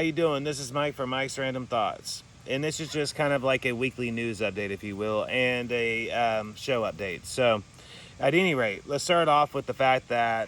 you doing? This is Mike from Mike's Random Thoughts. And this is just kind of like a weekly news update, if you will, and a show update. So, at any rate, let's start off with the fact that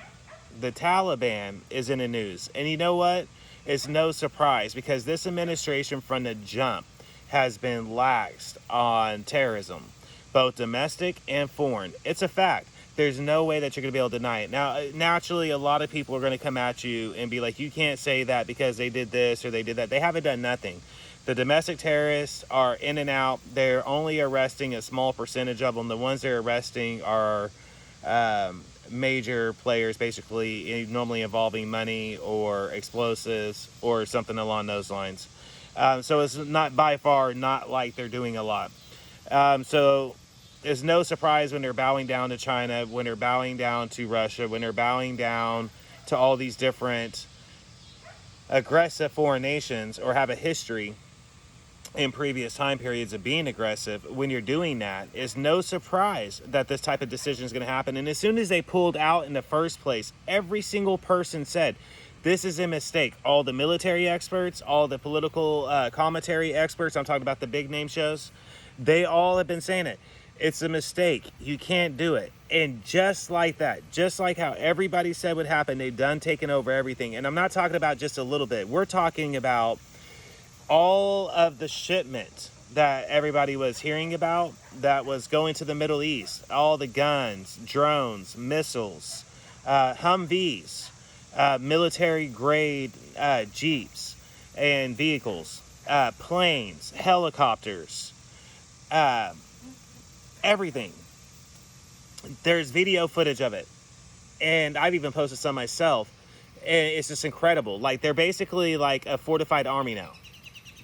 the Taliban is in the news. And you know what? It's no surprise because this administration from the jump has been laxed on terrorism, both domestic and foreign. It's a fact. There's no way that you're going to be able to deny it. Now, naturally, a lot of people are going to come at you and be like, you can't say that because they did this or they did that. They haven't done nothing. The domestic terrorists are in and out. They're only arresting a small percentage of them. The ones they're arresting are major players, basically, normally involving money or explosives or something along those lines. So it's not by far not like they're doing a lot. So there's no surprise when they're bowing down to China, when they're bowing down to Russia, when they're bowing down to all these different aggressive foreign nations or have a history in previous time periods of being aggressive. When you're doing that, it's no surprise that this type of decision is going to happen. And as soon as they pulled out in the first place, every single person said, this is a mistake. All the military experts, all the political commentary experts, I'm talking about the big name shows, they all have been saying it. It's a mistake. You can't do it. And just like that, just like how everybody said would happen, they've done taken over everything. And I'm not talking about just a little bit. We're talking about all of the shipment that everybody was hearing about that was going to the Middle East. All the guns, drones, missiles, Humvees, military-grade Jeeps and vehicles, planes, helicopters, everything. There's video footage of it, and I've even posted some myself, and it's just incredible. Like, they're basically like a fortified army now.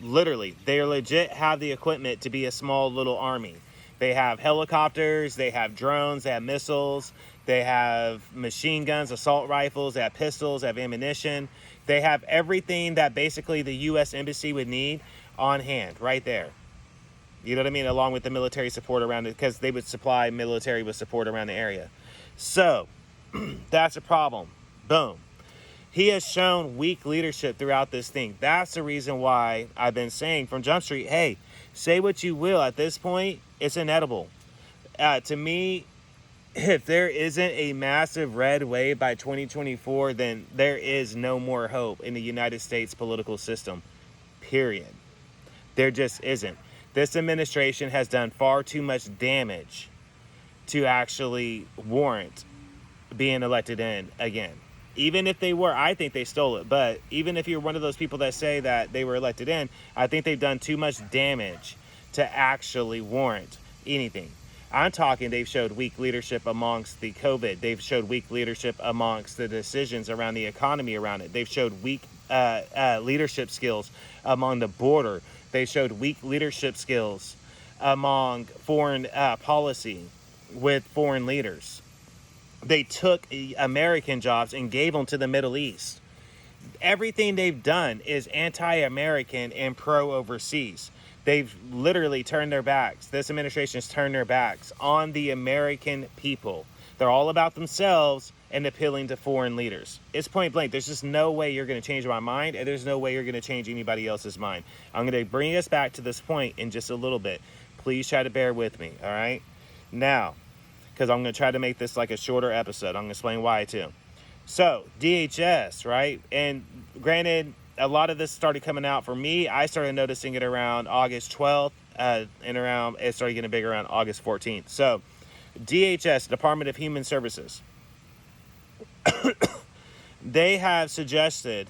Literally, they legit have the equipment to be a small little army. They have helicopters, they have drones, they have missiles, they have machine guns, assault rifles, they have pistols, they have ammunition. They have everything that basically the U.S. Embassy would need on hand right there. You know what I mean? Along with the military support around it, because they would supply military with support around the area. So, that's a problem. Boom. He has shown weak leadership throughout this thing. That's the reason why I've been saying from Jump Street, hey, say what you will. At this point, it's inedible. To me, if there isn't a massive red wave by 2024, then there is no more hope in the United States political system. Period. There just isn't. This administration has done far too much damage to actually warrant being elected in again. Even if they were, I think they stole it. But even if you're one of those people that say that they were elected in, I think they've done too much damage to actually warrant anything. I'm talking they've showed weak leadership amongst the COVID. They've showed weak leadership amongst the decisions around the economy around it. They've showed weak leadership skills among the border. They showed weak leadership skills among foreign policy with foreign leaders. They took American jobs and gave them to the Middle East. Everything they've done is anti-American and pro-overseas. They've literally turned their backs. This administration has turned their backs on the American people. They're all about themselves and appealing to foreign leaders. It's point blank. There's just no way you're going to change my mind, and there's no way you're going to change anybody else's mind. I'm going to bring us back to this point in just a little bit. Please try to bear with me, all right? Now, because I'm going to try to make this like a shorter episode. I'm going to explain why, too. So, DHS, right? And granted, a lot of this started coming out for me. I started noticing it around August 12th, and it started getting big around August 14th. So, DHS, Department of Human Services, they have suggested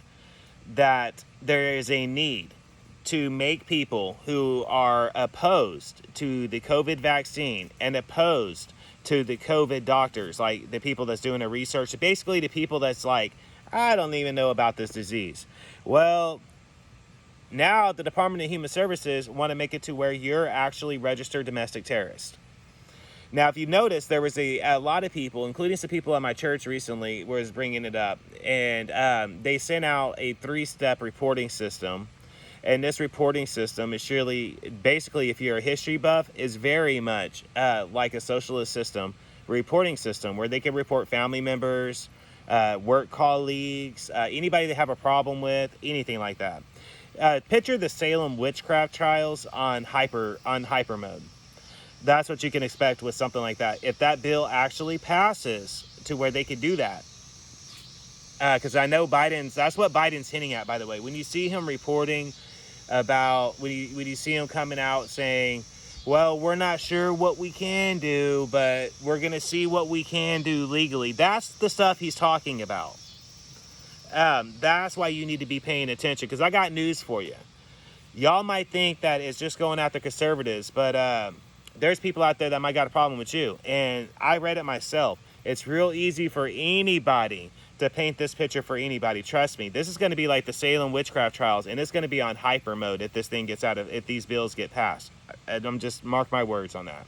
that there is a need to make people who are opposed to the COVID vaccine and opposed to the COVID doctors, like the people that's doing the research, basically the people that's like, I don't even know about this disease. Well, now the Department of Human Services want to make it to where you're actually registered domestic terrorist. Now, if you notice, there was a lot of people, including some people at my church recently, was bringing it up, and they sent out a 3-step reporting system. And this reporting system is surely, basically, if you're a history buff, is very much like a socialist system, reporting system, where they can report family members, work colleagues, anybody they have a problem with, anything like that. Picture the Salem witchcraft trials on hyper mode. That's what you can expect with something like that. If that bill actually passes to where they could do that. Because I know that's what Biden's hinting at, by the way. When you see him reporting about, when you see him coming out saying, well, we're not sure what we can do, but we're going to see what we can do legally. That's the stuff he's talking about. That's why you need to be paying attention, because I got news for you. Y'all might think that it's just going after conservatives, but there's people out there that might got a problem with you. And I read it myself. It's real easy for anybody to paint this picture for anybody. Trust me, this is going to be like the Salem witchcraft trials, and it's going to be on hyper mode if this thing gets if these bills get passed. I'm just mark my words on that.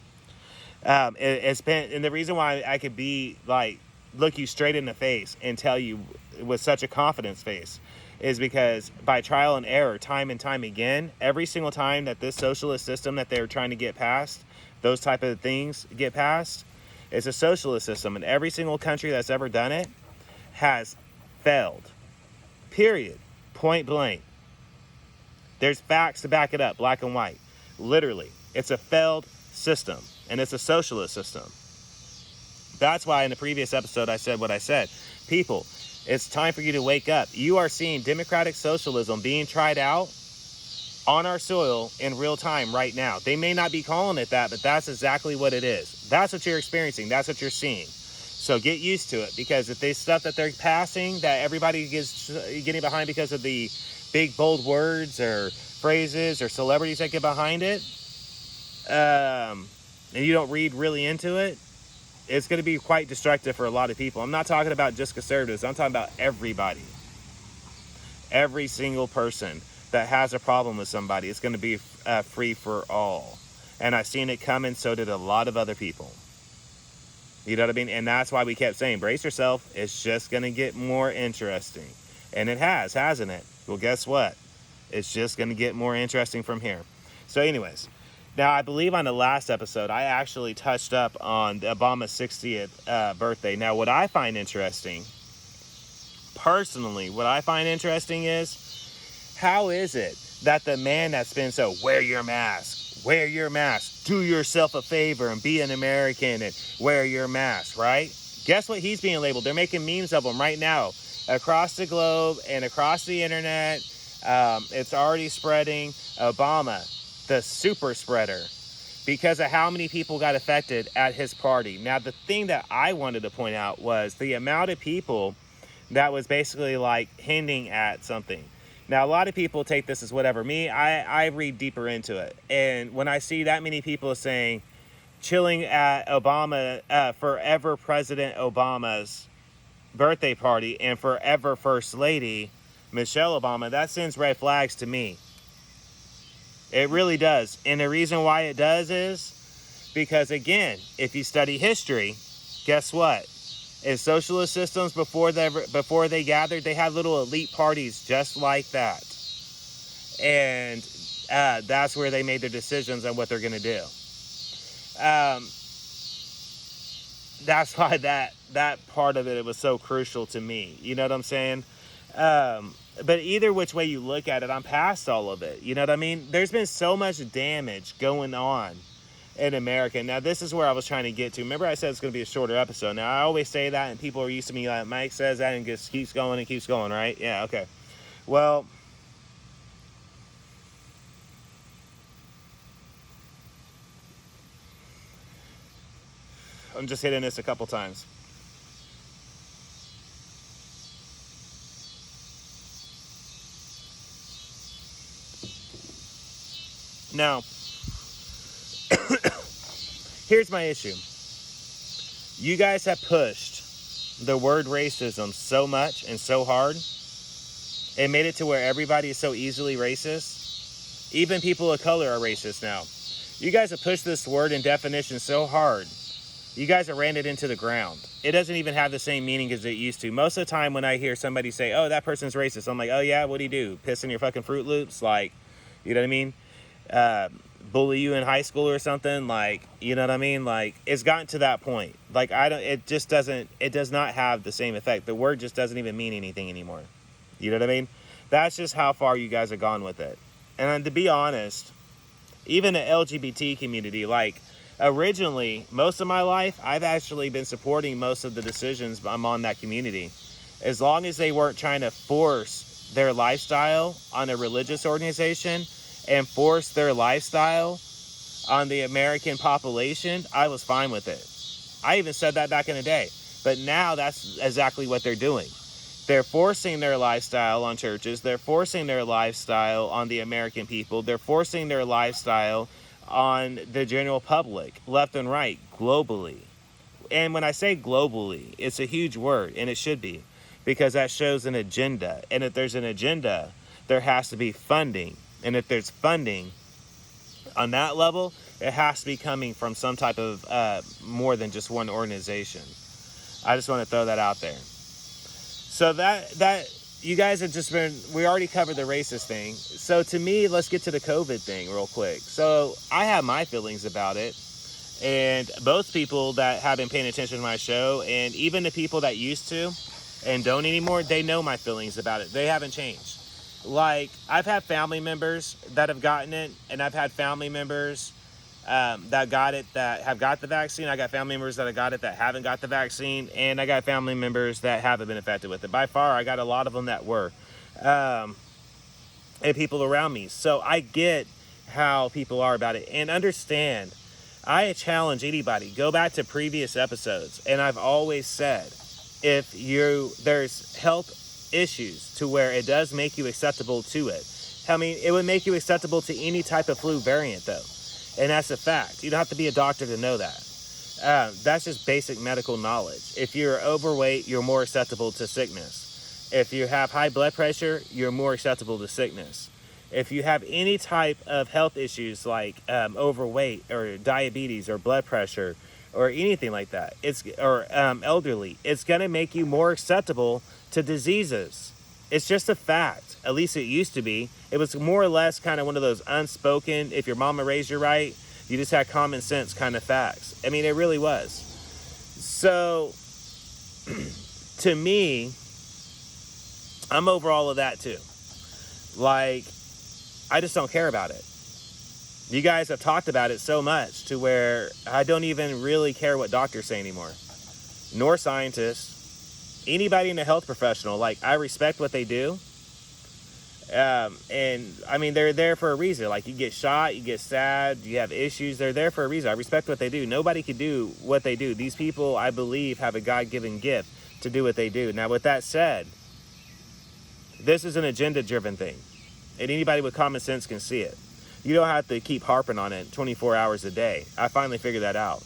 It's been, and the reason why I could be like, look you straight in the face and tell you with such a confidence face is because by trial and error, time and time again, every single time that this socialist system that they're trying to get passed, those type of things get passed, it's a socialist system, and every single country that's ever done it has failed. Period. Point blank. There's facts to back it up, black and white. Literally, it's a failed system, and it's a socialist system. That's why in the previous episode I said what I said. People, it's time for you to wake up. You are seeing democratic socialism being tried out on our soil in real time right now. They may not be calling it that, but that's exactly what it is. That's what you're experiencing. That's what you're seeing. So get used to it, because if there's stuff that they're passing that everybody is getting behind because of the big, bold words or phrases or celebrities that get behind it, and you don't read really into it, it's going to be quite destructive for a lot of people. I'm not talking about just conservatives. I'm talking about everybody. Every single person that has a problem with somebody, it's going to be free for all. And I've seen it coming, so did a lot of other people. You know what I mean? And that's why we kept saying, brace yourself. It's just going to get more interesting. And it has, hasn't it? Well, guess what? It's just going to get more interesting from here. So anyways, now I believe on the last episode, I actually touched up on Obama's 60th birthday. Now, what I find interesting, personally, is, how is it that the man that's been so, wear your mask, do yourself a favor and be an American and wear your mask, right? Guess what he's being labeled? They're making memes of him right now across the globe and across the internet. It's already spreading. Obama, the super spreader, because of how many people got affected at his party. Now, the thing that I wanted to point out was the amount of people that was basically like hinting at something. Now, a lot of people take this as whatever. Me, I read deeper into it. And when I see that many people saying, chilling at Obama, forever President Obama's birthday party and forever First Lady Michelle Obama, that sends red flags to me. It really does. And the reason why it does is because, again, if you study history, guess what? In socialist systems, before they gathered, they had little elite parties just like that. And that's where they made their decisions on what they're going to do. That's why that part of it was so crucial to me. You know what I'm saying? But either which way you look at it, I'm past all of it. You know what I mean? There's been so much damage going on in America. Now, this is where I was trying to get to. Remember, I said it's going to be a shorter episode. Now, I always say that, and people are used to me like, Mike says that and just keeps going and keeps going, right? Yeah, okay. Well, I'm just hitting this a couple times. Now, here's my issue. You guys have pushed the word racism so much and so hard. It made it to where everybody is so easily racist. Even people of color are racist now. You guys have pushed this word and definition so hard. You guys have ran it into the ground. It doesn't even have the same meaning as it used to. Most of the time when I hear somebody say, oh, that person's racist, I'm like, oh yeah, what do you do? Piss in your fucking Fruit Loops? Like, you know what I mean? bully you in high school or something. Like, you know what I mean? Like, it's gotten to that point. Like, it does not have the same effect. The word just doesn't even mean anything anymore. You know what I mean? That's just how far you guys are gone with it. And to be honest, even the LGBT community, like, originally, most of my life, I've actually been supporting most of the decisions I'm on that community. As long as they weren't trying to force their lifestyle on a religious organization and force their lifestyle on the American population, I was fine with it. I even said that back in the day. But now that's exactly what they're doing. They're forcing their lifestyle on churches. They're forcing their lifestyle on the American people. They're forcing their lifestyle on the general public, left and right, globally. And when I say globally, it's a huge word, and it should be, because that shows an agenda. And if there's an agenda, there has to be funding. And if there's funding on that level, it has to be coming from some type of more than just one organization. I just want to throw that out there. So that you guys have just been, we already covered the racist thing. So to me, let's get to the COVID thing real quick. So I have my feelings about it. And both people that have been paying attention to my show, and even the people that used to and don't anymore, they know my feelings about it. They haven't changed. Like, I've had family members that have gotten it, and I've had family members that got it that have got the vaccine. I got family members that have got it that haven't got the vaccine, and I got family members that haven't been affected with it. By far, I got a lot of them that were, and people around me. So I get how people are about it, and understand, I challenge anybody, go back to previous episodes, and I've always said, if there's health issues to where it does make you acceptable to it. I mean, it would make you acceptable to any type of flu variant, though. And that's a fact. You don't have to be a doctor to know that. That's just basic medical knowledge. If you're overweight, you're more susceptible to sickness. If you have high blood pressure, you're more susceptible to sickness. If you have any type of health issues like overweight or diabetes or blood pressure or anything like that, or elderly, it's going to make you more susceptible to diseases. It's just a fact. At least it used to be. It was more or less kind of one of those unspoken, if your mama raised you right, you just had common sense kind of facts. I mean, it really was. So, to me, I'm over all of that too. Like, I just don't care about it. You guys have talked about it so much to where I don't even really care what doctors say anymore. Nor scientists. Anybody in a health professional, like, I respect what they do. And I mean, they're there for a reason. Like, you get shot, you get stabbed, you have issues, they're there for a reason. I respect what they do. Nobody could do what they do. These people, I believe, have a God-given gift to do what they do. Now, with that said, this is an agenda-driven thing, and anybody with common sense can see it. You don't have to keep harping on it 24 hours a day. I finally figured that out.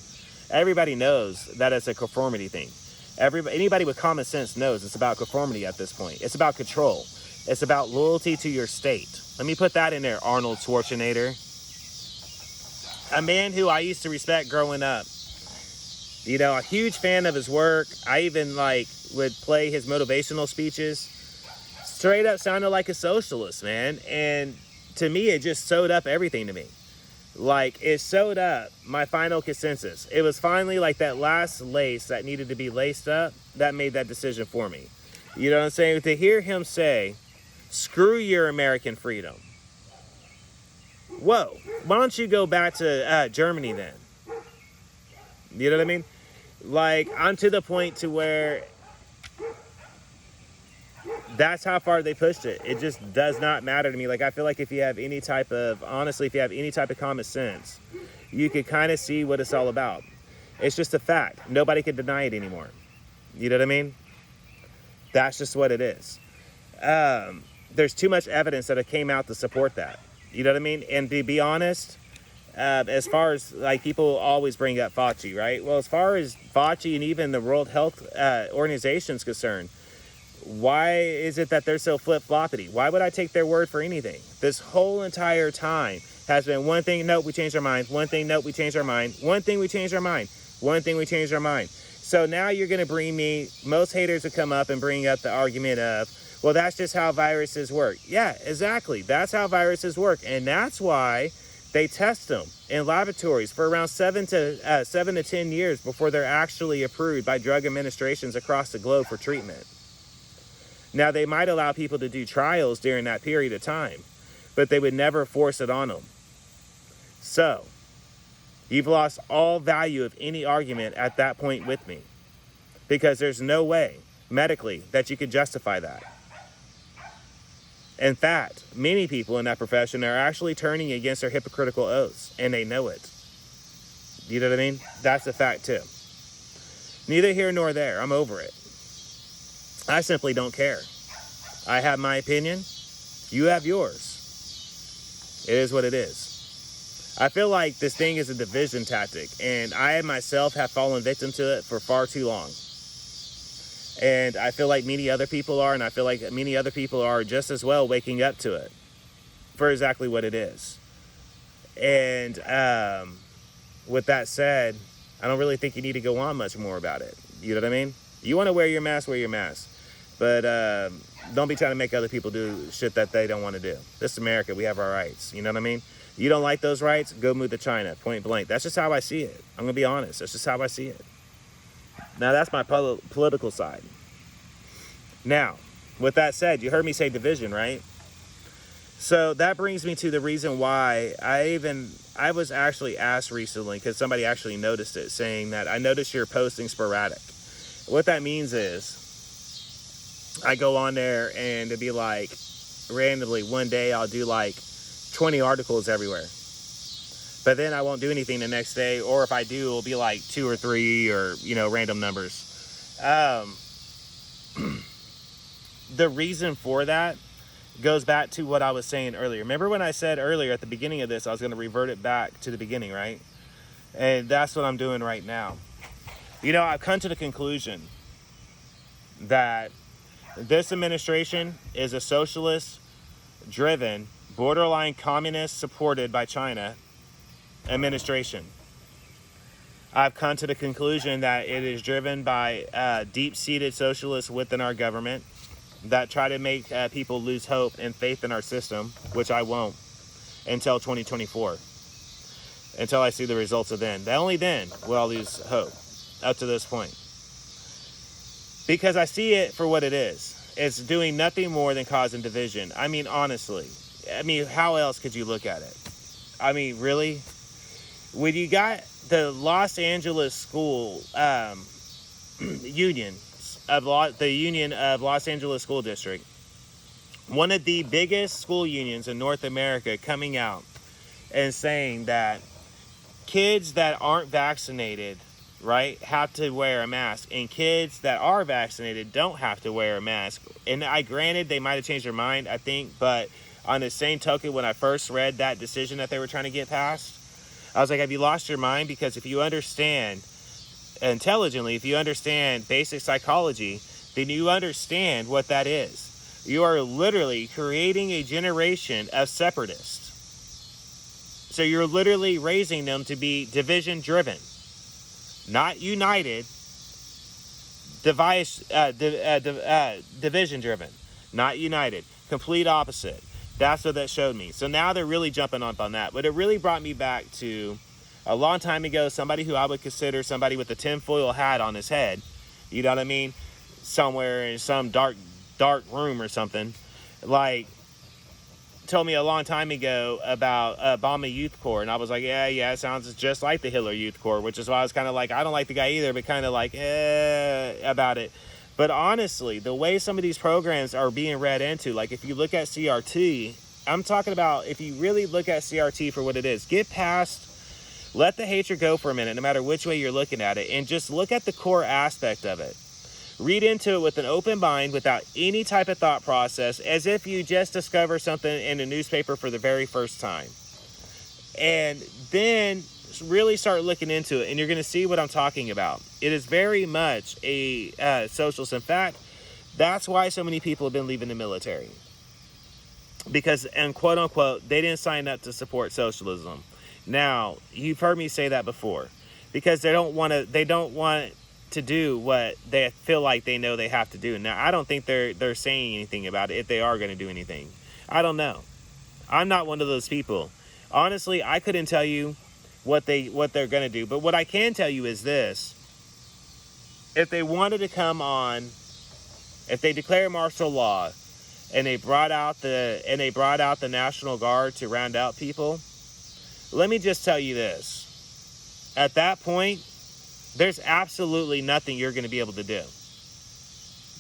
Everybody knows that it's a conformity thing. Anybody with common sense knows it's about conformity at this point. It's about control. It's about loyalty to your state. Let me put that in there, Arnold Schwarzenegger. A man who I used to respect growing up. You know, a huge fan of his work. I even, would play his motivational speeches. Straight up sounded like a socialist, man. And to me, it just sewed up everything to me. Like, it sewed up my final consensus. It was finally like that last lace that needed to be laced up that made that decision for me. You know what I'm saying? To hear him say, screw your American freedom. Whoa, why don't you go back to Germany then? You know what I mean? Like, I'm to the point to where that's how far they pushed it. It just does not matter to me. Like, I feel like if you have any type of common sense, you could kind of see what it's all about. It's just a fact. Nobody can deny it anymore. You know what I mean? That's just what it is. There's too much evidence that it came out to support that. You know what I mean? And to be honest, as far as, like, people always bring up Fauci, right? Well, as far as Fauci and even the World Health Organization is concerned, why is it that they're so flip-floppity? Why would I take their word for anything? This whole entire time has been one thing, nope, we changed our mind. One thing, nope, we changed our mind. One thing, we changed our mind. One thing, we changed our mind. So now you're going to bring me, most haters will come up and bring up the argument of, well, that's just how viruses work. Yeah, exactly. That's how viruses work. And that's why They test them in laboratories for around 7 to 10 years before they're actually approved by drug administrations across the globe for treatment. Now, they might allow people to do trials during that period of time, but they would never force it on them. So, you've lost all value of any argument at that point with me, because there's no way, medically, that you could justify that. In fact, many people in that profession are actually turning against their hypocritical oaths, and they know it. You know what I mean? That's a fact, too. Neither here nor there. I'm over it. I simply don't care. I have my opinion. You have yours. It is what it is. I feel like this thing is a division tactic, and I myself have fallen victim to it for far too long. And I feel like many other people are, and I feel like many other people are just as well waking up to it for exactly what it is. And with that said, I don't really think you need to go on much more about it. You know what I mean? You want to wear your mask, wear your mask. But don't be trying to make other people do shit that they don't want to do. This is America. We have our rights. You know what I mean? You don't like those rights? Go move to China, point blank. That's just how I see it. I'm going to be honest. That's just how I see it. Now, that's my political side. Now, with that said, you heard me say division, right? So that brings me to the reason why I was actually asked recently, because somebody actually noticed it, saying that I noticed you're posting sporadic. What that means is I go on there and it'd be like randomly one day I'll do like 20 articles everywhere. But then I won't do anything the next day, or if I do, it'll be like 2 or 3 or, random numbers. The reason for that goes back to what I was saying earlier. Remember when I said earlier at the beginning of this, I was going to revert it back to the beginning, right? And that's what I'm doing right now. I've come to the conclusion that this administration is a socialist-driven, borderline communist, supported by China administration. I've come to the conclusion that it is driven by deep-seated socialists within our government that try to make people lose hope and faith in our system, which I won't until 2024, until I see the results of then. Only then will I lose hope up to this point. Because I see it for what it is. It's doing nothing more than causing division. I mean, honestly. How else could you look at it? Really? When you got the Los Angeles school union of the Union of Los Angeles School District, one of the biggest school unions in North America, coming out and saying that kids that aren't vaccinated, right, have to wear a mask, and kids that are vaccinated don't have to wear a mask. And granted, they might have changed their mind, I think, but on the same token, when I first read that decision that they were trying to get passed, I was like, have you lost your mind? Because if you understand intelligently, if you understand basic psychology, then you understand what that is. You are literally creating a generation of separatists. So you're literally raising them to be division-driven, not united, division-driven, not united, complete opposite. That's what that showed me. So now they're really jumping up on that. But it really brought me back to a long time ago, somebody who I would consider somebody with a tinfoil hat on his head, you know what I mean? Somewhere in some dark room or something, told me a long time ago about Obama Youth Corps. And I was like, yeah, it sounds just like the Hitler Youth Corps, which is why I was kind of like, I don't like the guy either, but kind of like, about it. But honestly, the way some of these programs are being read into, like if you look at CRT, I'm talking about if you really look at CRT for what it is, get past, let the hatred go for a minute, no matter which way you're looking at it, and just look at the core aspect of it. Read into it with an open mind, without any type of thought process, as if you just discovered something in a newspaper for the very first time. And then really start looking into it, and you're going to see what I'm talking about. It is very much a socialist. In fact, that's why so many people have been leaving the military. Because, and quote unquote, they didn't sign up to support socialism. Now, you've heard me say that before. Because they don't want to do what they feel like they know they have to do. Now, I don't think they're saying anything about it, if they are going to do anything. I don't know. I'm not one of those people. Honestly, I couldn't tell you what they're going to do. But what I can tell you is this. If they wanted to come on, if they declare martial law and they brought out the National Guard to round out people, let me just tell you this. At that point, there's absolutely nothing you're going to be able to do.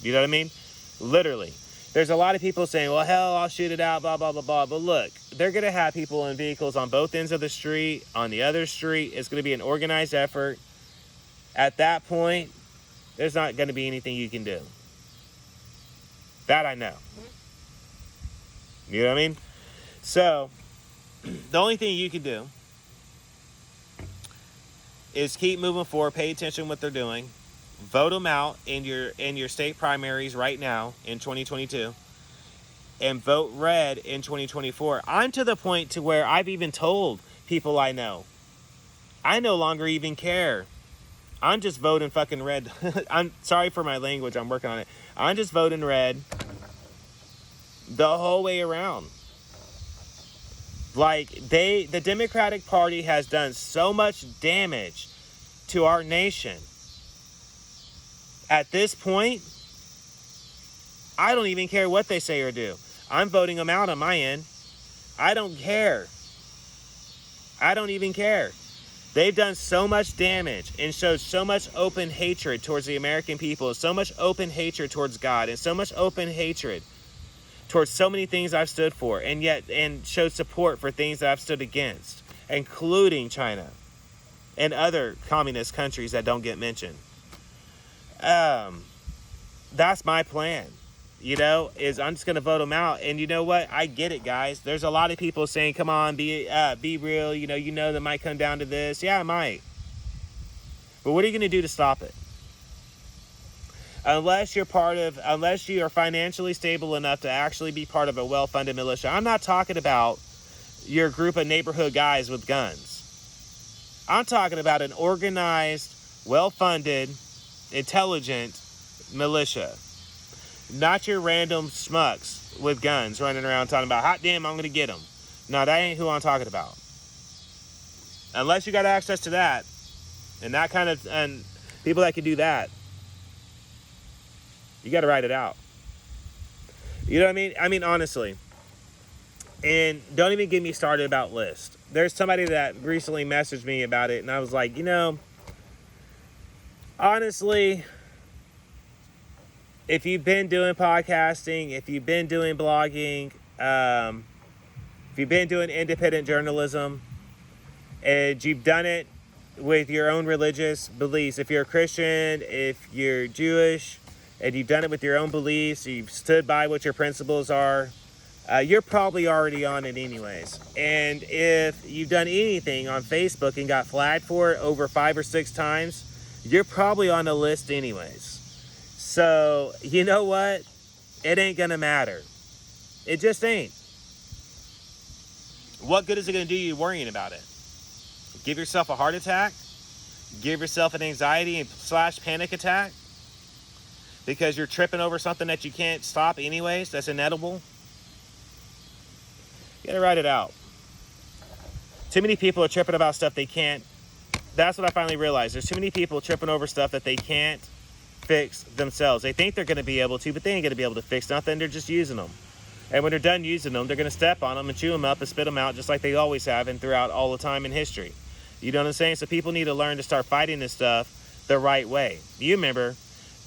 You know what I mean? Literally. There's a lot of people saying, well, hell, I'll shoot it out, blah, blah, blah, blah. But look, they're going to have people in vehicles on both ends of the street, on the other street. It's going to be an organized effort. At that point, there's not going to be anything you can do. That I know. You know what I mean? So, the only thing you can do is keep moving forward, pay attention to what they're doing, vote them out in your state primaries right now in 2022, and vote red in 2024. I'm to the point to where I've even told people I know, I no longer even care. I'm just voting fucking red. I'm sorry for my language. I'm working on it. I'm just voting red the whole way around. Like, the Democratic Party has done so much damage to our nation. At this point, I don't even care what they say or do. I'm voting them out on my end. I don't care. I don't even care. They've done so much damage and showed so much open hatred towards the American people, so much open hatred towards God, and so much open hatred towards so many things I've stood for, and showed support for things that I've stood against, including China and other communist countries that don't get mentioned. That's my plan, is I'm just going to vote them out. And you know what? I get it, guys. There's a lot of people saying, come on, be real. That might come down to this. Yeah, it might. But what are you going to do to stop it? Unless you are financially stable enough to actually be part of a well-funded militia. I'm not talking about your group of neighborhood guys with guns. I'm talking about an organized, well-funded, intelligent militia. Not your random schmucks with guns running around talking about, hot damn, I'm going to get them. No, that ain't who I'm talking about. Unless you got access to that, and people that can do that, you got to write it out. You know what I mean? I mean, honestly. And don't even get me started about list. There's somebody that recently messaged me about it, and I was like, honestly, if you've been doing podcasting, if you've been doing blogging, if you've been doing independent journalism, and you've done it with your own religious beliefs, if you're a Christian, if you're Jewish, and you've done it with your own beliefs, you've stood by what your principles are, you're probably already on it anyways. And if you've done anything on Facebook and got flagged for it over 5 or 6 times, you're probably on the list anyways. So, you know what? It ain't gonna matter. It just ain't. What good is it gonna do you worrying about it? Give yourself a heart attack? Give yourself an anxiety / panic attack? Because you're tripping over something that you can't stop anyways, that's inedible? You gotta write it out. Too many people are tripping about stuff they can't. That's what I finally realized. There's too many people tripping over stuff that they can't fix themselves. They think they're going to be able to, but they ain't going to be able to fix nothing. They're just using them. And when they're done using them, they're going to step on them and chew them up and spit them out just like they always have and throughout all the time in history. You know what I'm saying? So people need to learn to start fighting this stuff the right way. You remember,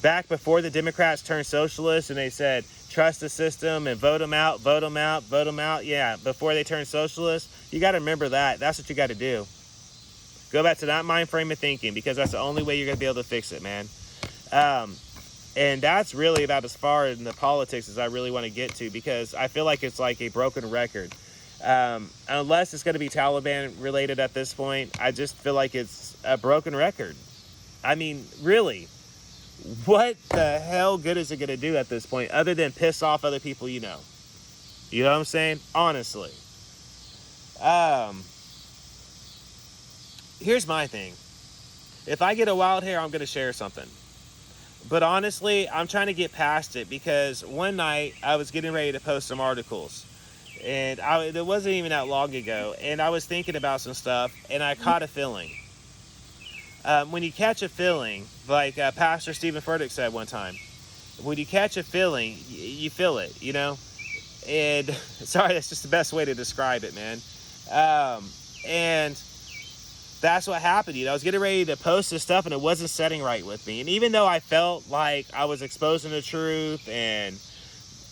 back before the Democrats turned socialists and they said, trust the system and vote them out, vote them out, vote them out. Yeah, before they turned socialists, you got to remember that. That's what you got to do. Go back to that mind frame of thinking, because that's the only way you're going to be able to fix it, man. And that's really about as far in the politics as I really want to get to, because I feel like it's like a broken record. Unless it's going to be Taliban related at this point, I just feel like it's a broken record. I mean, really, what the hell good is it going to do at this point other than piss off other people you know? You know what I'm saying? Honestly. Here's my thing. If I get a wild hair, I'm going to share something. But honestly, I'm trying to get past it, because one night I was getting ready to post some articles. And it wasn't even that long ago. And I was thinking about some stuff, and I caught a feeling. When you catch a feeling, like Pastor Stephen Furtick said one time, when you catch a feeling, you feel it, you know? And sorry, that's just the best way to describe it, man. And that's what happened. You know, I was getting ready to post this stuff, and it wasn't setting right with me. And even though I felt like I was exposing the truth and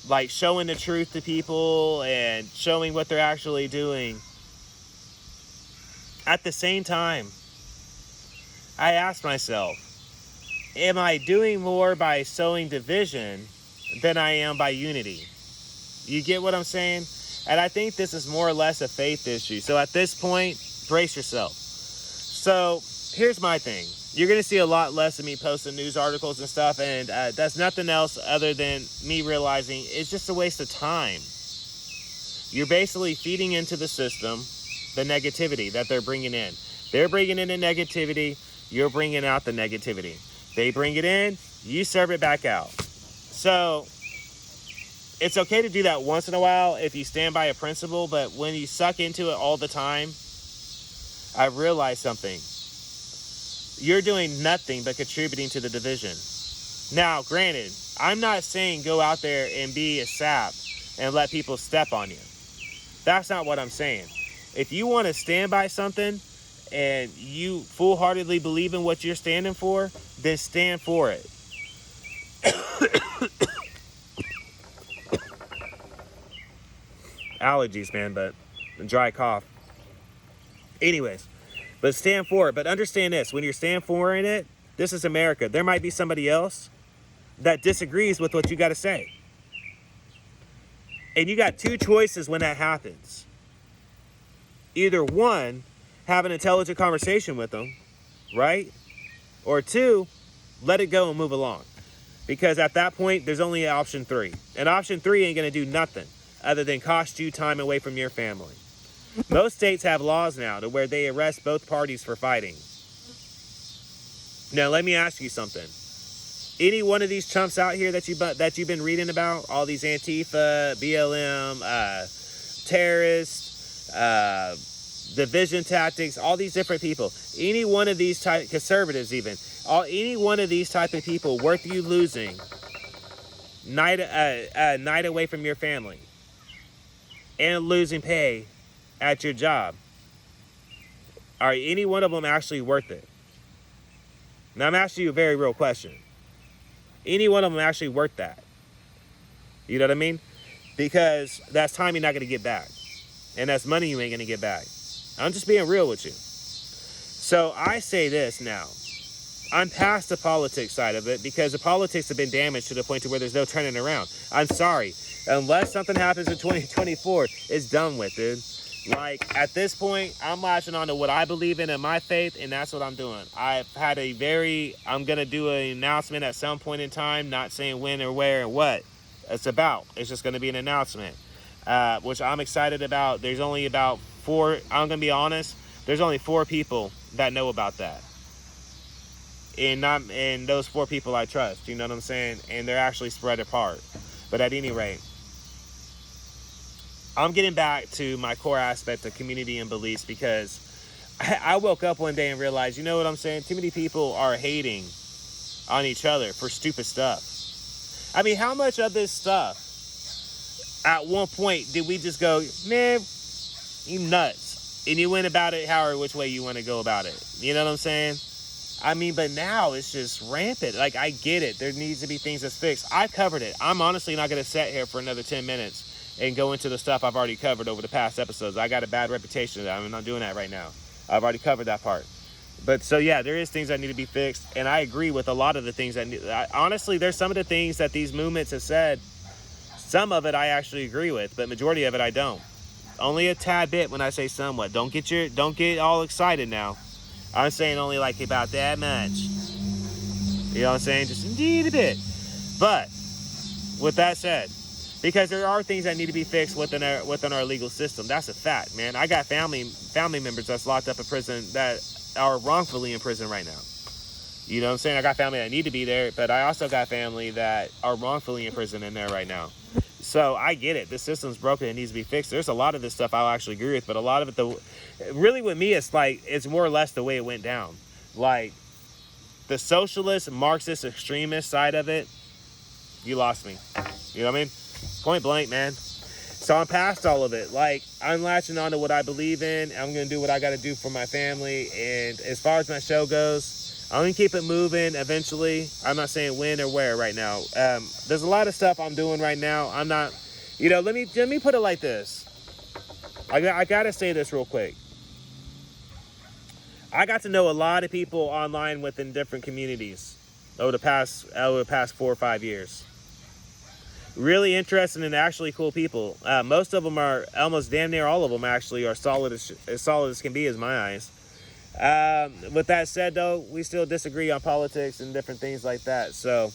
like showing the truth to people and showing what they're actually doing, at the same time, I asked myself, am I doing more by sowing division than I am by unity? You get what I'm saying? And I think this is more or less a faith issue. So at this point, brace yourself. So here's my thing. You're going to see a lot less of me posting news articles and stuff. And that's nothing else other than me realizing it's just a waste of time. You're basically feeding into the system the negativity that they're bringing in. They're bringing in the negativity. You're bringing out the negativity. They bring it in. You serve it back out. So it's okay to do that once in a while if you stand by a principle. But when you suck into it all the time, I realized something. You're doing nothing but contributing to the division. Now, granted, I'm not saying go out there and be a sap and let people step on you. That's not what I'm saying. If you want to stand by something and you full-heartedly believe in what you're standing for, then stand for it. Allergies, man, but a dry cough. Anyways, but stand for it. But understand this, when you're stand for it, this is America. There might be somebody else that disagrees with what you got to say. And you got two choices when that happens. Either one, have an intelligent conversation with them, right? Or two, let it go and move along. Because at that point, there's only option 3. And option 3 ain't going to do nothing other than cost you time away from your family. Most states have laws now to where they arrest both parties for fighting. Now, let me ask you something. Any one of these chumps out here that you've been reading about, all these Antifa, BLM, terrorists, division tactics, all these different people, any one of these type conservatives even, any one of these type of people worth you losing night away from your family and losing pay at your job, are any one of them actually worth it? Now I'm asking you a very real question. Any one of them actually worth that? You know what I mean? Because that's time you're not going to get back. And that's money you ain't going to get back. I'm just being real with you. So I say this now. I'm past the politics side of it because the politics have been damaged to the point to where there's no turning around. I'm sorry. Unless something happens in 2024, it's done with, dude. Like, at this point, I'm latching on to what I believe in my faith, and that's what I'm doing. I'm going to do an announcement at some point in time, not saying when or where and what it's about. It's just going to be an announcement, which I'm excited about. There's only about 4, I'm going to be honest, there's only 4 people that know about that. And those 4 people I trust, you know what I'm saying? And they're actually spread apart. But at any rate, I'm getting back to my core aspect of community and beliefs because I woke up one day and realized, you know what I'm saying? Too many people are hating on each other for stupid stuff. I mean, how much of this stuff at one point did we just go, man, you nuts? And you went about it however which way you want to go about it. You know what I'm saying? I mean, but now it's just rampant. Like, I get it. There needs to be things that's fixed. I covered it. I'm honestly not going to sit here for another 10 minutes and go into the stuff I've already covered over the past episodes. I got a bad reputation of that. I'm not doing that right now. I've already covered that part. But so, yeah, there is things that need to be fixed. And I agree with a lot of the things honestly, there's some of the things that these movements have said. Some of it I actually agree with, but majority of it I don't. Only a tad bit when I say somewhat. Don't get all excited now. I'm saying only like about that much. You know what I'm saying? Just indeed a bit. But with that said, because there are things that need to be fixed within our legal system. That's a fact, man. I got family members that's locked up in prison that are wrongfully in prison right now. You know what I'm saying? I got family that need to be there, but I also got family that are wrongfully in prison in there right now. So I get it. The system's broken. It needs to be fixed. There's a lot of this stuff I'll actually agree with, but a lot of it, really with me, it's like, it's more or less the way it went down. Like, the socialist, Marxist, extremist side of it, you lost me. You know what I mean? Point blank, man. So I'm past all of it. Like, I'm latching on to what I believe in. I'm going to do what I got to do for my family. And as far as my show goes, I'm going to keep it moving eventually. I'm not saying when or where right now. There's a lot of stuff I'm doing right now. I'm not, let me put it like this. I got to say this real quick. I got to know a lot of people online within different communities over the past 4 or 5 years. Really interesting and actually cool people. Most of them are, almost damn near all of them actually, are solid as can be, as my eyes. With that said, though, we still disagree on politics and different things like that. So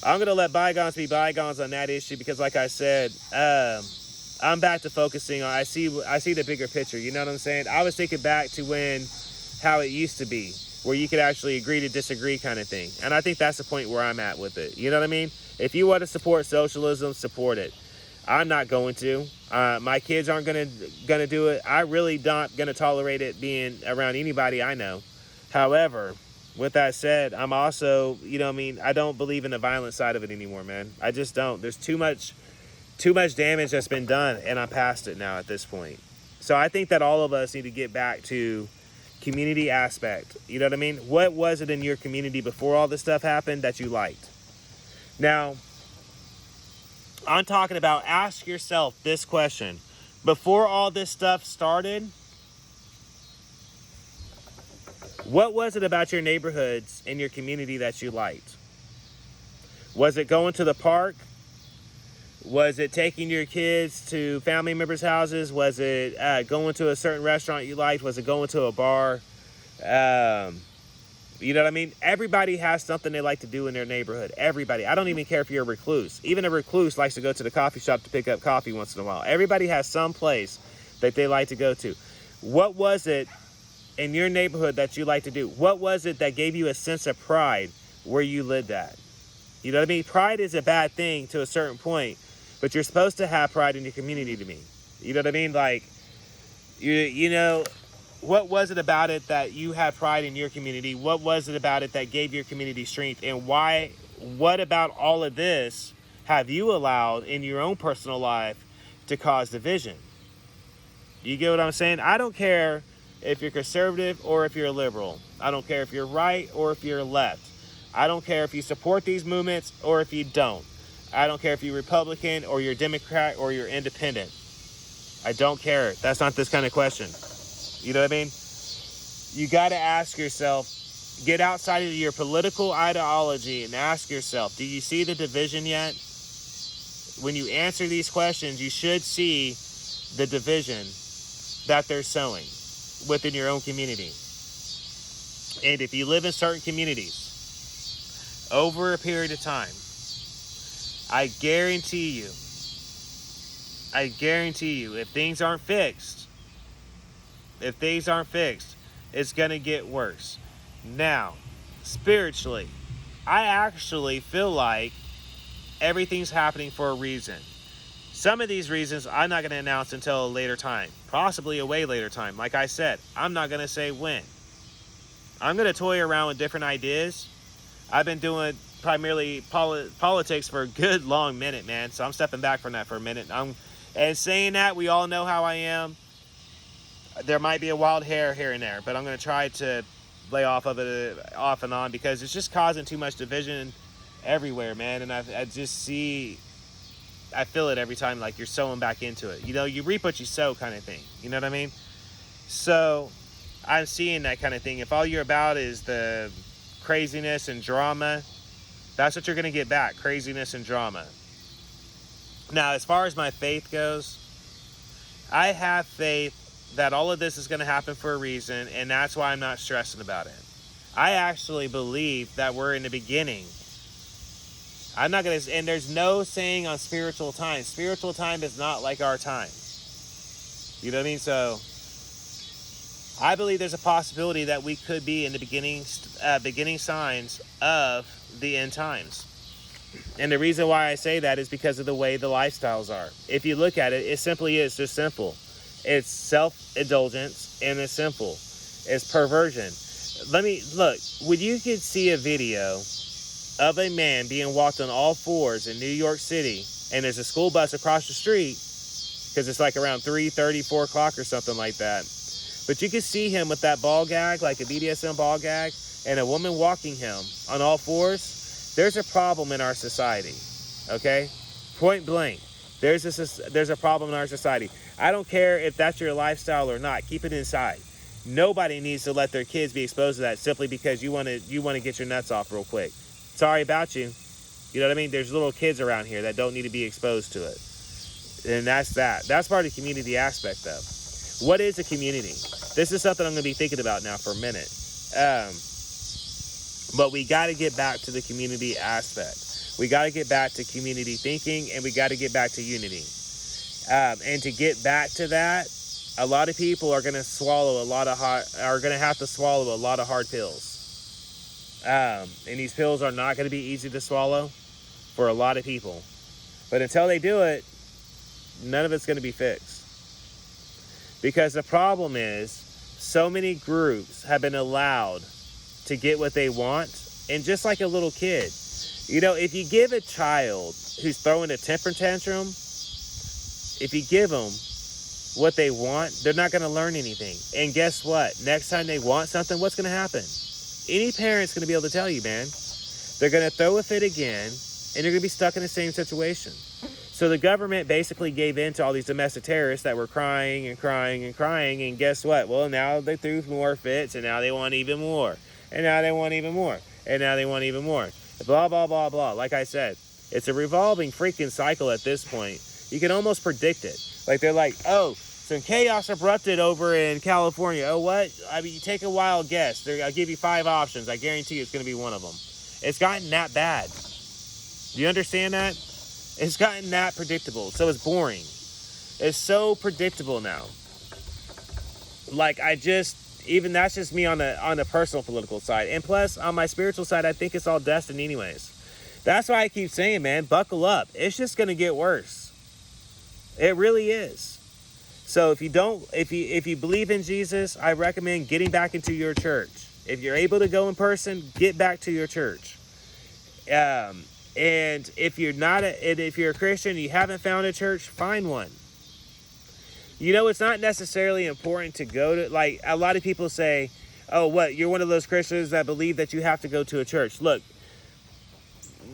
I'm going to let bygones be bygones on that issue because, like I said, I'm back to focusing on, I see the bigger picture. You know what I'm saying? I was thinking back to how it used to be, where you could actually agree to disagree kind of thing. And I think that's the point where I'm at with it. You know what I mean? If you want to support socialism, support it. I'm not going to. My kids aren't gonna do it. I really not gonna tolerate it being around anybody I know. However, with that said, I'm also, I don't believe in the violent side of it anymore, man. I just don't. There's too much damage that's been done, and I'm past it now at this point. So I think that all of us need to get back to community aspect. You know what I mean? What was it in your community before all this stuff happened that you liked? Now, I'm talking about, ask yourself this question. Before all this stuff started, what was it about your neighborhoods and your community that you liked? Was it going to the park? Was it taking your kids to family members' houses? Was it going to a certain restaurant you liked? Was it going to a bar? You know what I mean? Everybody has something they like to do in their neighborhood. Everybody. I don't even care if you're a recluse. Even a recluse likes to go to the coffee shop to pick up coffee once in a while. Everybody has some place that they like to go to. What was it in your neighborhood that you like to do? What was it that gave you a sense of pride where you lived at? You know what I mean? Pride is a bad thing to a certain point, but you're supposed to have pride in your community to me. You know what I mean? Like, what was it about it that you had pride in your community? What was it about it that gave your community strength? And why? What about all of this have you allowed in your own personal life to cause division? You get what I'm saying? I don't care if you're conservative or if you're liberal. I don't care if you're right or if you're left. I don't care if you support these movements or if you don't. I don't care if you're Republican or you're Democrat or you're independent. I don't care. That's not this kind of question. You know what I mean? You got to ask yourself, get outside of your political ideology and ask yourself, do you see the division yet? When you answer these questions, you should see the division that they're sowing within your own community. And if you live in certain communities over a period of time, I guarantee you, if things aren't fixed, it's going to get worse. Now, spiritually, I actually feel like everything's happening for a reason. Some of these reasons I'm not going to announce until a later time, possibly a way later time. Like I said, I'm not going to say when. I'm going to toy around with different ideas. I've been doing primarily politics for a good long minute, man. So I'm stepping back from that for a minute. And saying that, we all know how I am. There might be a wild hair here and there, but I'm going to try to lay off of it off and on because it's just causing too much division everywhere, man. And I feel it every time, like you're sowing back into it. You reap what you sow kind of thing. You know what I mean? So I'm seeing that kind of thing. If all you're about is the craziness and drama, that's what you're going to get back, craziness and drama. Now, as far as my faith goes, I have faith that all of this is going to happen for a reason, and that's why I'm not stressing about it. I actually believe that we're in the beginning. I'm not going to, and there's no saying on spiritual time. Spiritual time is not like our time. You know what I mean? So I believe there's a possibility that we could be in the beginning signs of the end times. And the reason why I say that is because of the way the lifestyles are. If you look at it, it simply is just simple. It's self-indulgence and it's simple. It's perversion. When you could see a video of a man being walked on all fours in New York City, and there's a school bus across the street, because it's like around 3:30, 4 o'clock or something like that. But you can see him with that ball gag, like a BDSM ball gag, and a woman walking him on all fours. There's a problem in our society, okay? Point blank. There's a problem in our society. I don't care if that's your lifestyle or not. Keep it inside. Nobody needs to let their kids be exposed to that simply because you want to get your nuts off real quick. Sorry about you. You know what I mean? There's little kids around here that don't need to be exposed to it. And that's that. That's part of the community aspect, though. What is a community? This is something I'm going to be thinking about now for a minute. But we got to get back to the community aspect. We got to get back to community thinking, and we got to get back to unity. And to get back to that, a lot of people are going to have to swallow a lot of hard pills. And these pills are not going to be easy to swallow for a lot of people. But until they do it, none of it's going to be fixed. Because the problem is, so many groups have been allowed to get what they want. And just like a little kid, if you give a child who's throwing a temper tantrum, if you give them what they want, they're not going to learn anything. And guess what? Next time they want something, what's going to happen? Any parent's going to be able to tell you, man. They're going to throw a fit again, and you're going to be stuck in the same situation. So the government basically gave in to all these domestic terrorists that were crying and crying and crying. And guess what? Well, now they threw more fits, and now they want even more. And now they want even more. And now they want even more. Blah, blah, blah, blah. Like I said, it's a revolving freaking cycle at this point. You can almost predict it. Like, they're like, oh, some chaos erupted over in California. Oh, what? I mean, you take a wild guess. I'll give you 5 options. I guarantee you it's going to be one of them. It's gotten that bad. Do you understand that? It's gotten that predictable. So it's boring. It's so predictable now. Like, even that's just me on the personal political side. And plus, on my spiritual side, I think it's all destined anyways. That's why I keep saying, man, buckle up. It's just going to get worse. It really is. So if you believe in Jesus, I recommend getting back into your church. If you're able to go in person, get back to your church. And if you're a Christian and you haven't found a church, find one. It's not necessarily important to go to, like, a lot of people say, oh, what, you're one of those Christians that believe that you have to go to a church. Look,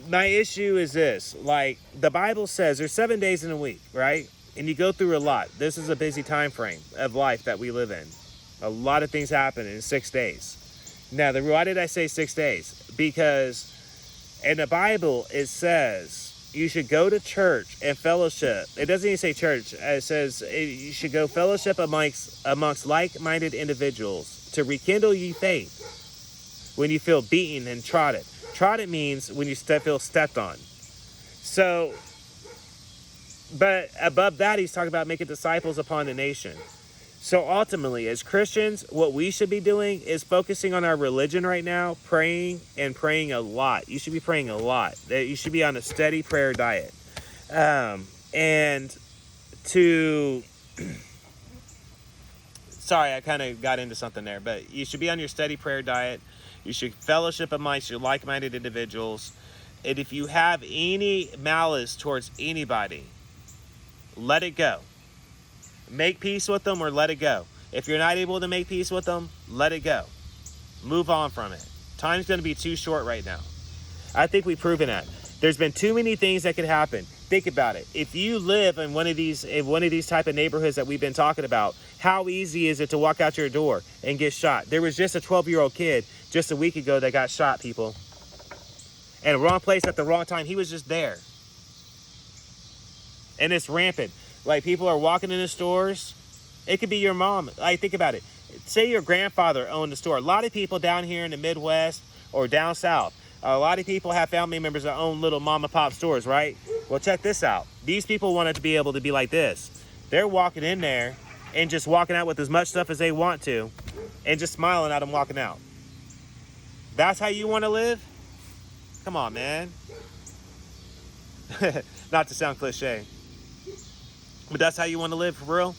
my issue is this. Like, the Bible says there's 7 days in a week, right? And you go through a lot. This is a busy time frame of life that we live in. A lot of things happen in 6 days. Now, why did I say 6 days? Because in the Bible, it says you should go to church and fellowship. It doesn't even say church. It says you should go fellowship amongst like-minded individuals to rekindle ye faith when you feel beaten and trodden. Trodden means when you feel stepped on. So, but above that, he's talking about making disciples upon the nation. So ultimately, as Christians, what we should be doing is focusing on our religion right now, praying a lot. You should be praying a lot. You should be on a steady prayer diet. Sorry, I kind of got into something there, but you should be on your steady prayer diet. You should fellowship amongst your like-minded individuals. And if you have any malice towards anybody, let it go. Make peace with them or let it go. If you're not able to make peace with them, let it go. Move on from it. Time's going to be too short right now. I think we've proven that. There's been too many things that could happen. Think about it. If you live in one of these type of neighborhoods that we've been talking about, how easy is it to walk out your door and get shot? There was just a 12-year-old kid just a week ago that got shot, people. In the wrong place at the wrong time. He was just there. And it's rampant. Like, people are walking in the stores. It could be your mom. Like, think about it. Say your grandfather owned the store. A lot of people down here in the Midwest or down south, a lot of people have family members that own little mom and pop stores, right? Well, check this out. These people wanted to be able to be like this. They're walking in there and just walking out with as much stuff as they want to and just smiling at them walking out. That's how you want to live? Come on, man. Not to sound cliche. But that's how you want to live, for real?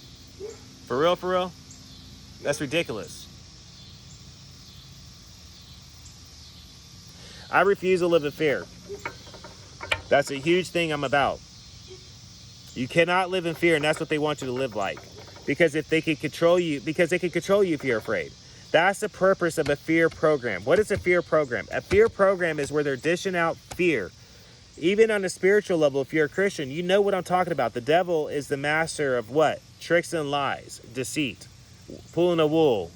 For real, for real? That's ridiculous. I refuse to live in fear. That's a huge thing I'm about. You cannot live in fear, and that's what they want you to live like. Because if they can control you, if you're afraid. That's the purpose of a fear program. What is a fear program? A fear program is where they're dishing out fear. Even on a spiritual level, if you're a Christian, you know what I'm talking about. The devil is the master of what? Tricks and lies, deceit, pulling a wool,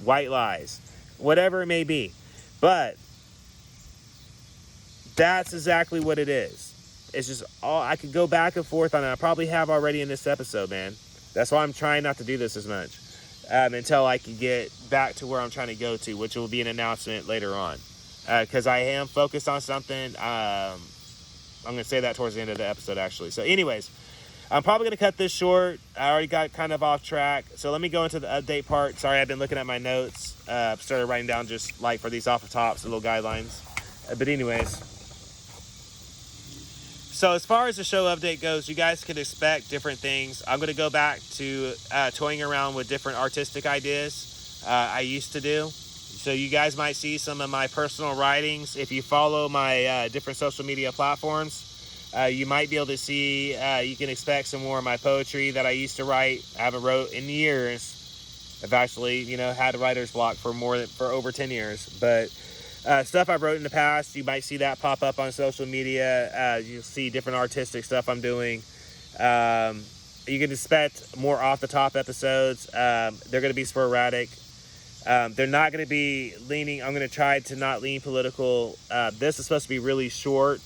white lies, whatever it may be. But that's exactly what it is. It's just all I could go back and forth on it. I probably have already in this episode, man. That's why I'm trying not to do this as much until I can get back to where I'm trying to go to, which will be an announcement later on. Because I am focused on something. I'm going to say that towards the end of the episode, actually. So anyways, I'm probably going to cut this short. I already got kind of off track. So let me go into the update part. Sorry, I've been looking at my notes. Started writing down just like for these off the tops, little guidelines. But anyways. So as far as the show update goes, you guys can expect different things. I'm going to go back to toying around with different artistic ideas I used to do. So you guys might see some of my personal writings. If you follow my different social media platforms, you might be able to see, you can expect some more of my poetry that I used to write. I haven't wrote in years. I've actually, had a writer's block for over 10 years. But stuff I've wrote in the past, you might see that pop up on social media. You'll see different artistic stuff I'm doing. You can expect more off-the-top episodes. They're going to be sporadic. They're not going to be leaning. I'm going to try to not lean political. This is supposed to be really short.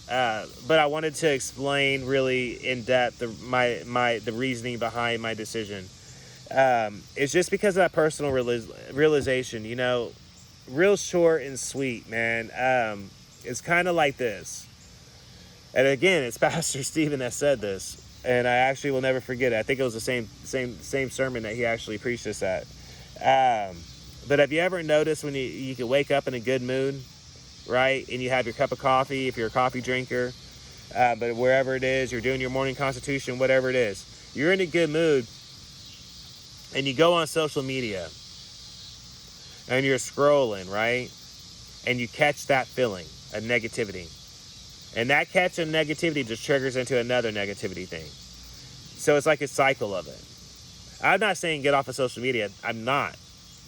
But I wanted to explain really in depth the reasoning behind my decision. It's just because of that personal realization, real short and sweet, man. It's kind of like this. And again, it's Pastor Stephen that said this, and I actually will never forget it. I think it was the same sermon that he actually preached this at. But have you ever noticed when you can wake up in a good mood, right? And you have your cup of coffee, if you're a coffee drinker, but wherever it is, you're doing your morning constitution, whatever it is, you're in a good mood, and you go on social media, and you're scrolling, right? And you catch that feeling of negativity. And that catch of negativity just triggers into another negativity thing. So it's like a cycle of it. I'm not saying get off of social media. I'm not.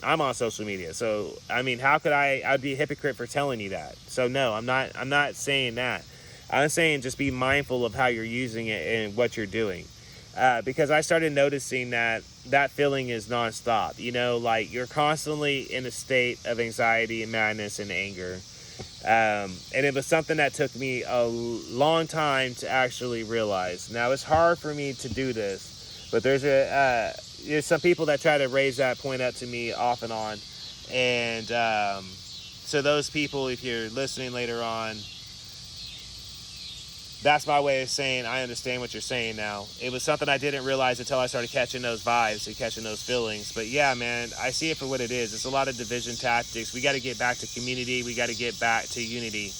I'm on social media. So, how could I'd be a hypocrite for telling you that. So no, I'm not saying that. I'm saying just be mindful of how you're using it and what you're doing. Because I started noticing that feeling is nonstop. You're constantly in a state of anxiety and madness and anger. And it was something that took me a long time to actually realize. Now, it's hard for me to do this, but there's some people that try to raise that point up to me off and on. And so those people, if you're listening later on, that's my way of saying I understand what you're saying now. It was something I didn't realize until I started catching those vibes and catching those feelings. But yeah, man, I see it for what it is. It's a lot of division tactics. We got to get back to community. We got to get back to unity.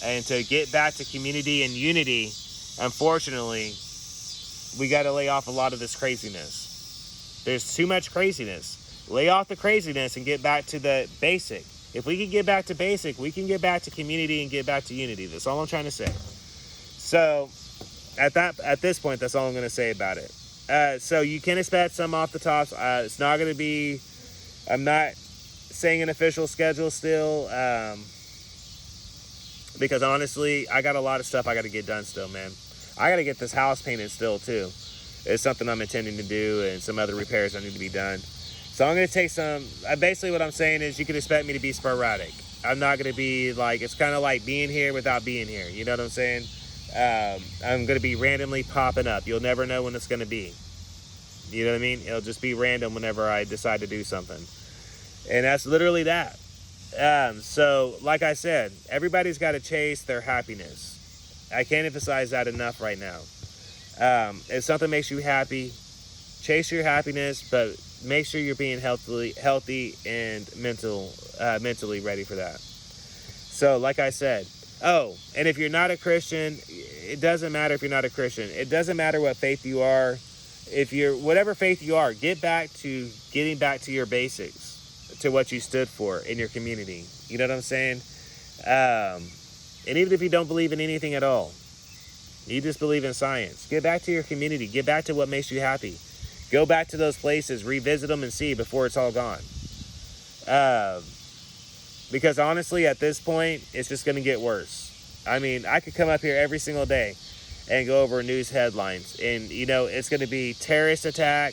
And to get back to community and unity, unfortunately, we got to lay off a lot of this craziness. There's too much craziness. Lay off the craziness and get back to the basic. If we can get back to basic, we can get back to community and get back to unity. That's all I'm trying to say. So, at this point, that's all I'm going to say about it. So you can expect some off the tops. It's not going to be. I'm not saying an official schedule still, because honestly, I got a lot of stuff I got to get done still, man. I got to get this house painted still too. It's something I'm intending to do, and some other repairs that need to be done. So I'm going to take some. Basically, what I'm saying is, you can expect me to be sporadic. I'm not going to be like. It's kind of like being here without being here. You know what I'm saying? I'm going to be randomly popping up. You'll never know when it's going to be. You know what I mean? It'll just be random whenever I decide to do something. And that's literally that. So, like I said, everybody's got to chase their happiness. I can't emphasize that enough right now. If something makes you happy, chase your happiness, but make sure you're being healthy and mentally ready for that. So, like I said, Oh, and if you're not a Christian, it doesn't matter if you're not a Christian. It doesn't matter what faith you are. If you're, whatever faith you are, getting back to your basics, to what you stood for in your community. You know what I'm saying? And even if you don't believe in anything at all, you just believe in science, get back to your community. Get back to what makes you happy. Go back to those places, revisit them and see before it's all gone. Because honestly, at this point, it's just going to get worse. I mean, I could come up here every single day and go over news headlines. And, you know, it's going to be terrorist attack,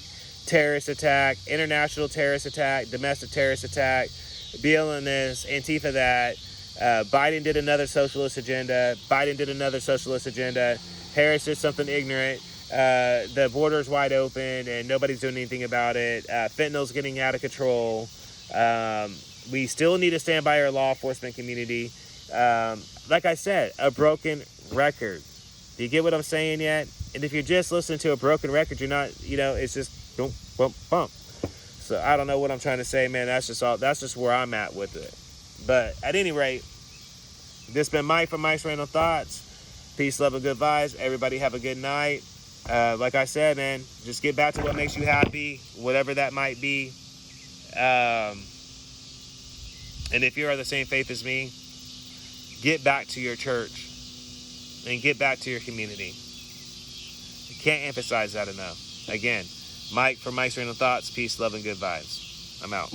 international terrorist attack, domestic terrorist attack, BLM this, Antifa that. Biden did another socialist agenda. Harris did something ignorant. The border's wide open and nobody's doing anything about it. Fentanyl's getting out of control. We still need to stand by our law enforcement community. Like I said, a broken record. Do you get what I'm saying yet? And if you're just listening to a broken record, you're not, you know, it's just bump, bump, bump. So I don't know what I'm trying to say, man. That's just where I'm at with it. But at any rate, this has been Mike from Mike's Random Thoughts. Peace, love, and good vibes. Everybody have a good night. Like I said, man, just get back to what makes you happy, whatever that might be. And if you are the same faith as me, get back to your church and get back to your community. I can't emphasize that enough. Again, Mike from Mike's Random Thoughts. Peace, love, and good vibes. I'm out.